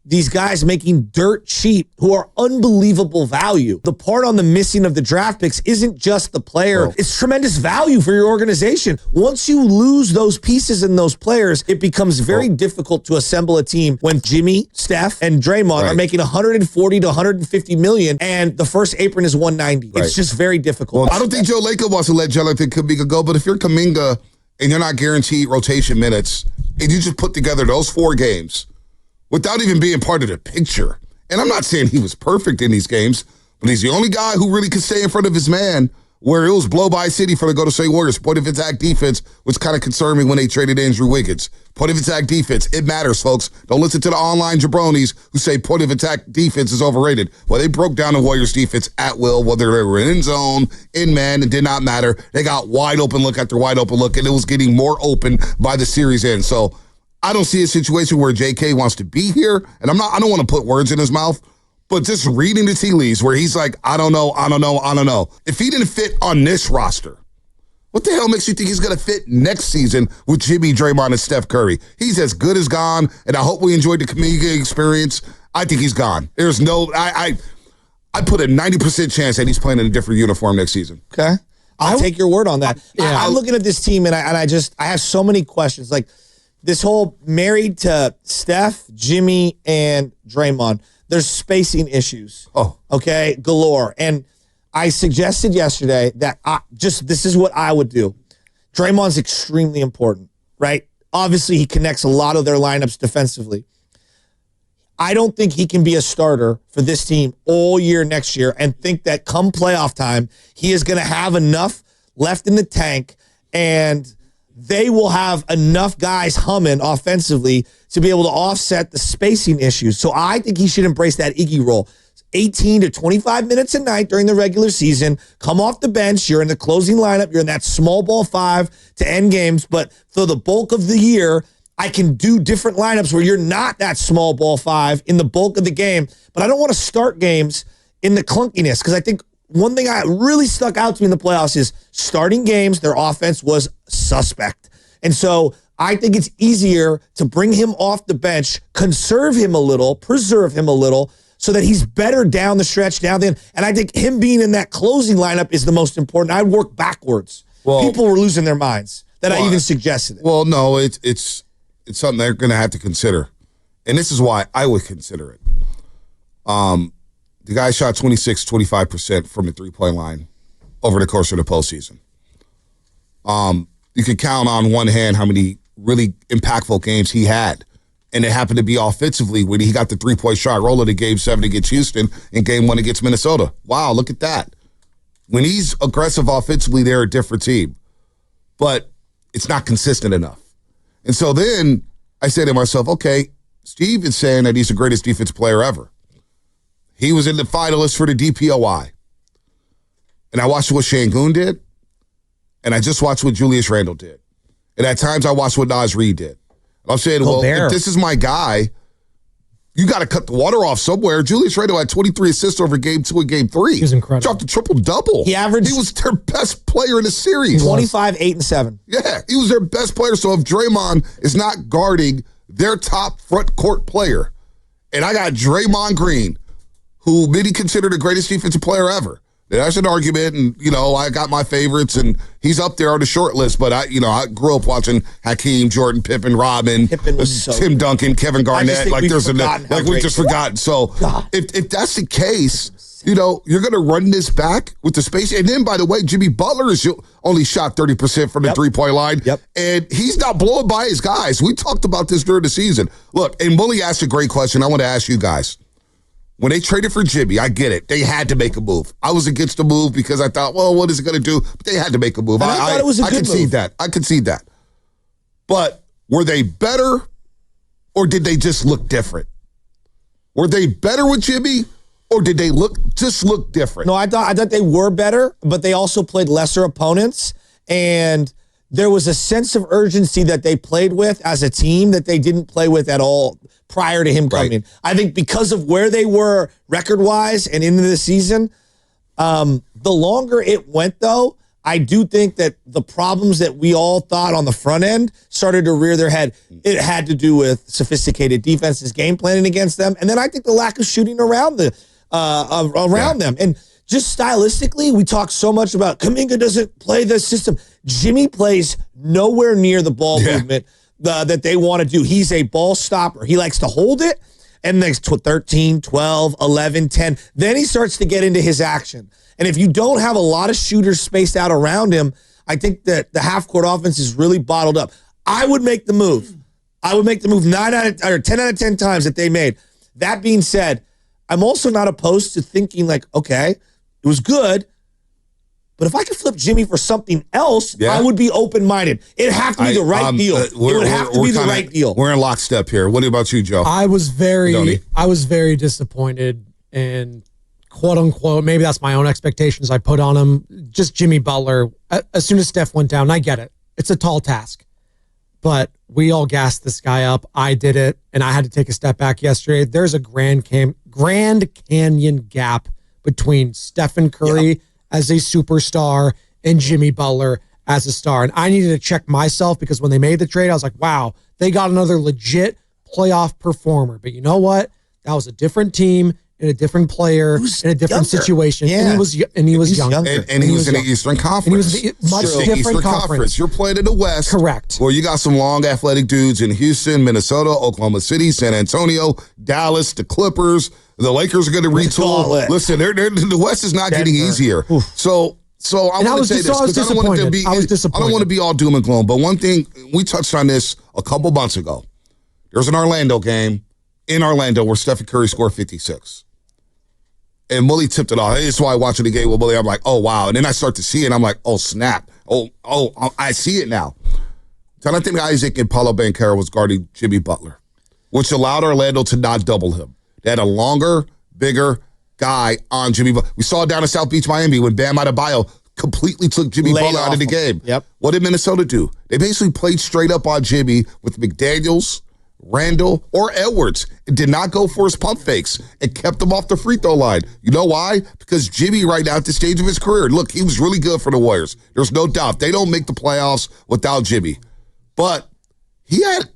these guys making dirt cheap who are unbelievable value. The part on the missing of the draft picks isn't just the player. Well, it's tremendous value for your organization. Once you lose those pieces and those players, it becomes very difficult to assemble a team when Jimmy, Steph, and Draymond are making 140 to 150 million and the first apron is 190. It's just very difficult. Well, I don't think Joe Lacob wants to let Jonathan Kuminga go, but if you're Kuminga and you're not guaranteed rotation minutes, and you just put together those 4 games without even being part of the picture. And I'm not saying he was perfect in these games, but he's the only guy who really could stay in front of his man where it was blow-by city for the Golden State Warriors. Point of attack defense was kind of concerned me when they traded Andrew Wiggins. Point of attack defense, it matters, folks. Don't listen to the online jabronis who say point of attack defense is overrated. Well, they broke down the Warriors defense at will, whether they were in zone, in man, it did not matter. They got wide open look after wide open look, and it was getting more open by the series end. So I don't see a situation where JK wants to be here, and I don't want to put words in his mouth, but just reading the tea leaves where he's like, I don't know. If he didn't fit on this roster, what the hell makes you think he's going to fit next season with Jimmy, Draymond, and Steph Curry? He's as good as gone, and I hope we enjoyed the Kuminga experience. I think he's gone. There's no, I put a 90% chance that he's playing in a different uniform next season. Okay. I'll take your word on that. I'm looking at this team, and I have so many questions. Like, this whole married to Steph, Jimmy, and Draymond, there's spacing issues. Okay, galore. And I suggested yesterday that this is what I would do. Draymond's extremely important, right? Obviously, he connects a lot of their lineups defensively. I don't think he can be a starter for this team all year next year and think that come playoff time, he is going to have enough left in the tank and they will have enough guys humming offensively to be able to offset the spacing issues. So I think he should embrace that Iggy role. 18 to 25 minutes a night during the regular season. Come off the bench. You're in the closing lineup. You're in that small ball 5 to end games. But for the bulk of the year, I can do different lineups where you're not that small ball 5 in the bulk of the game. But I don't want to start games in the clunkiness because I think one thing I really stuck out to me in the playoffs is starting games, their offense was suspect. And so I think it's easier to bring him off the bench, conserve him a little, preserve him a little, so that he's better down the stretch, down the end. And I think him being in that closing lineup is the most important. I'd work backwards. Well, people were losing their minds that I even suggested it. Well, no, it's something they're going to have to consider. And this is why I would consider it. The guy shot 25% from the three-point line over the course of the postseason. You can count on one hand how many really impactful games he had. And it happened to be offensively when he got the three-point shot roller to Game 7 against Houston and Game 1 against Minnesota. Wow, look at that. When he's aggressive offensively, they're a different team. But it's not consistent enough. And so then I say to myself, okay, Steve is saying that he's the greatest defensive player ever. He was in the finalists for the DPOI. And I watched what Şengün did, and I just watched what Julius Randle did. And at times I watched what Naz Reid did. And I'm saying, well, if this is my guy, you got to cut the water off somewhere. Julius Randle had 23 assists over Game 2 and Game 3. He was incredible. Dropped a triple-double. He was their best player in the series. 25, 8, and 7. Yeah, he was their best player. So if Draymond is not guarding their top front court player, and I got Draymond Green, who many consider the greatest defensive player ever. That's an argument, and, I got my favorites, and he's up there on the short list, but I grew up watching Hakeem, Jordan, Pippen, Robin, Tim Duncan, Kevin Garnett. We've just forgotten. So if that's the case, you're going to run this back with the space. And then, by the way, Jimmy Butler has only shot 30% from the three-point line, and he's not blowing by his guys. We talked about this during the season. Look, and Willie asked a great question. I want to ask you guys. When they traded for Jimmy, I get it. They had to make a move. I was against the move because I thought, well, what is it going to do? But they had to make a move. I thought it was a good move. I concede that. But were they better or did they just look different? Were they better with Jimmy or did they just look different? No, I thought they were better, but they also played lesser opponents. And there was a sense of urgency that they played with as a team that they didn't play with at all prior to him coming. I think because of where they were record-wise and into the season, the longer it went, though, I do think that the problems that we all thought on the front end started to rear their head. It had to do with sophisticated defenses, game planning against them, and then I think the lack of shooting around them. And just stylistically, we talk so much about Kuminga doesn't play the system. Jimmy plays nowhere near the ball movement that they want to do. He's a ball stopper. He likes to hold it, and next 13, 12, 11, 10. Then he starts to get into his action. And if you don't have a lot of shooters spaced out around him, I think that the half-court offense is really bottled up. I would make the move. 10 out of 10 times that they made. That being said, I'm also not opposed to thinking like, okay, it was good, but if I could flip Jimmy for something else, I would be open-minded. It'd have to be the right deal. It would have to be the right deal. We're in lockstep here. What about you, Joe? I was very disappointed in quote-unquote, maybe that's my own expectations I put on him. Just Jimmy Butler, as soon as Steph went down, I get it. It's a tall task. But we all gassed this guy up. I did it, and I had to take a step back yesterday. There's a Grand Canyon gap between Stephen Curry as a superstar and Jimmy Butler as a star. And I needed to check myself because when they made the trade, I was like, wow, they got another legit playoff performer. But you know what? That was a different team and a different player in a different situation. Yeah. And he was younger. And he was in the Eastern Conference. And he was much different Eastern Conference. You're playing in the West. Correct. Well, you got some long athletic dudes in Houston, Minnesota, Oklahoma City, San Antonio, Dallas, the Clippers. The Lakers are going to retool. Listen, the West is not getting easier. So I want to say this because I don't want to be all doom and gloom. But one thing, we touched on this a couple months ago. There's an Orlando game in Orlando where Stephen Curry scored 56. And Willie tipped it off. That's why watching the game with Willie, I'm like, oh, wow. And then I start to see it, and I'm like, oh, snap. Oh, I see it now. Jonathan Isaac and Paolo Banchero was guarding Jimmy Butler, which allowed Orlando to not double him. They had a longer, bigger guy on Jimmy Butler. We saw it down in South Beach, Miami, when Bam Adebayo completely took Jimmy Butler out of the game. Yep. What did Minnesota do? They basically played straight up on Jimmy with McDaniels, Randall, or Edwards. It did not go for his pump fakes. It kept him off the free throw line. You know why? Because Jimmy right now at this stage of his career, look, he was really good for the Warriors. There's no doubt. They don't make the playoffs without Jimmy. But he had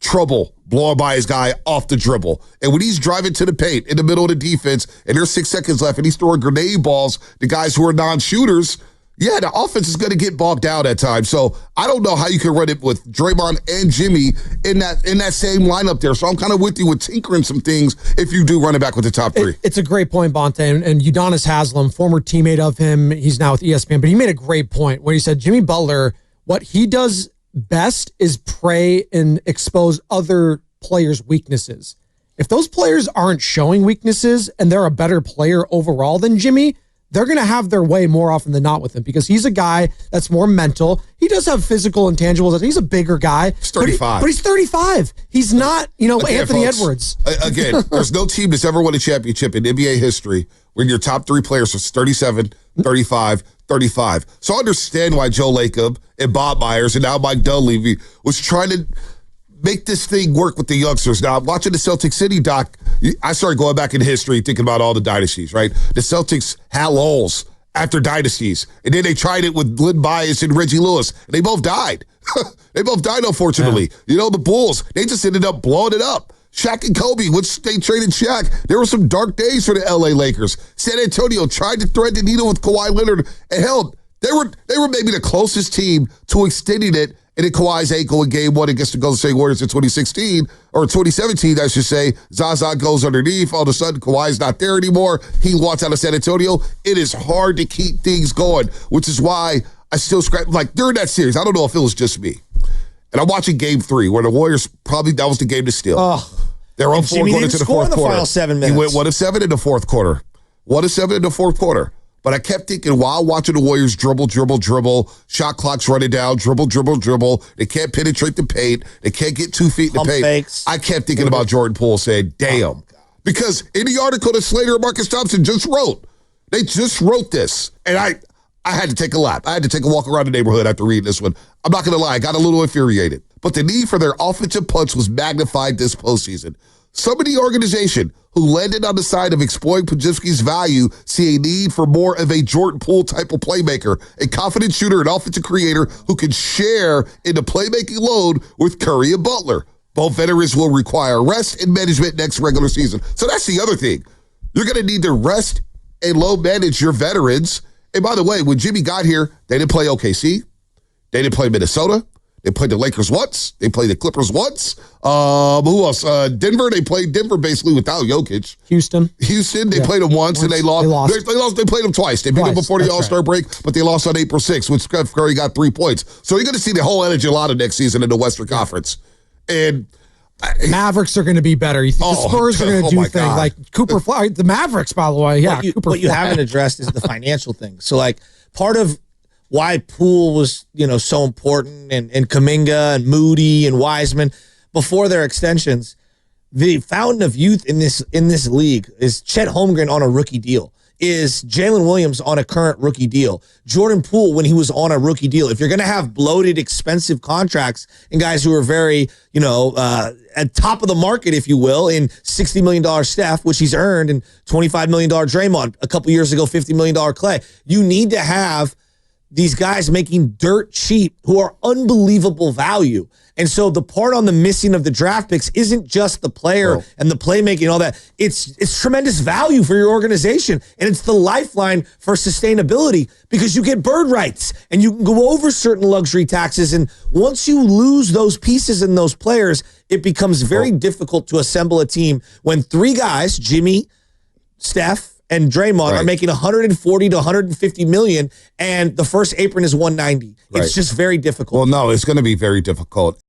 trouble blowing by his guy off the dribble. And when he's driving to the paint in the middle of the defense and there's 6 seconds left and he's throwing grenade balls to guys who are non-shooters, yeah, the offense is going to get bogged down at times. So I don't know how you can run it with Draymond and Jimmy in that same lineup there. So I'm kind of with you with tinkering some things if you do run it back with the top three. It's a great point, Bonta. And Udonis Haslem, former teammate of him, he's now with ESPN, but he made a great point when he said Jimmy Butler, what he does best is prey and expose other players' weaknesses. If those players aren't showing weaknesses and they're a better player overall than Jimmy, they're going to have their way more often than not with him because he's a guy that's more mental. He does have physical intangibles. He's a bigger guy. He's 35. But he's 35. He's not, Anthony folks, Edwards. Again, there's no team that's ever won a championship in NBA history when your top three players are 37, 35, 35. So I understand why Joe Lacob and Bob Myers and now Mike Dunleavy was trying to make this thing work with the youngsters. Now, I'm watching the Celtic City doc. I started going back in history thinking about all the dynasties, right? The Celtics had lulls after dynasties. And then they tried it with Lynn Bias and Reggie Lewis. And they both died. They both died, unfortunately. Yeah. The Bulls, they just ended up blowing it up. Shaq and Kobe, which they traded Shaq. There were some dark days for the LA Lakers. San Antonio tried to thread the needle with Kawhi Leonard. And hell, they were maybe the closest team to extending it. And then Kawhi's ankle in game one against the Golden State Warriors in 2016, or 2017, I should say. Zaza goes underneath. All of a sudden, Kawhi's not there anymore. He wants out of San Antonio. It is hard to keep things going, which is why I still scratch. Like, during that series, I don't know if it was just me. And I'm watching game 3, where the Warriors that was the game to steal. They were on 4 going into the fourth quarter. Final 7 minutes. He went 1 of 7 in the fourth quarter. 1 of 7 in the fourth quarter. But I kept thinking while watching the Warriors dribble, shot clock's running down, dribble. They can't penetrate the paint. They can't get 2 feet in the paint. Fakes. I kept thinking about Jordan Poole saying, damn. Because in the article that Slater and Marcus Thompson just wrote, they just wrote this. And I had to take a lap. I had to take a walk around the neighborhood after reading this one. I'm not going to lie. I got a little infuriated. But the need for their offensive punch was magnified this postseason. Some of the organization who landed on the side of exploiting Podziemski's value see a need for more of a Jordan Poole-type of playmaker, a confident shooter and offensive creator who can share in the playmaking load with Curry and Butler. Both veterans will require rest and management next regular season. So that's the other thing. You're going to need to rest and load manage your veterans. And by the way, when Jimmy got here, they didn't play OKC. They didn't play Minnesota. They played the Lakers once. They played the Clippers once. Who else? Denver. They played Denver basically without Jokic. Houston. They played them once and they lost. They played them twice. They beat them before the All-Star break, but they lost on April 6th, when Steph Curry got 3 points. So you're going to see the whole energy a lot of next season in the Western Conference. And Mavericks are going to be better. You think the Spurs are going to do things like Cooper Fly. The Mavericks, by the way. Yeah. What you haven't addressed is the financial thing. So, like, part of why Poole was, so important, and Kuminga and Moody and Wiseman before their extensions, the fountain of youth in this league is Chet Holmgren on a rookie deal, is Jalen Williams on a current rookie deal, Jordan Poole when he was on a rookie deal. If you're going to have bloated, expensive contracts and guys who are very, at top of the market, if you will, in $60 million Steph, which he's earned, and $25 million Draymond, a couple years ago, $50 million Clay, you need to have these guys making dirt cheap who are unbelievable value. And so the part on the missing of the draft picks isn't just the player and the playmaking and all that. It's tremendous value for your organization. And it's the lifeline for sustainability, because you get bird rights and you can go over certain luxury taxes. And once you lose those pieces and those players, it becomes very difficult to assemble a team when three guys, Jimmy, Steph, and Draymond are making 140 to 150 million, and the first apron is 190. It's just very difficult. Well, no, it's going to be very difficult.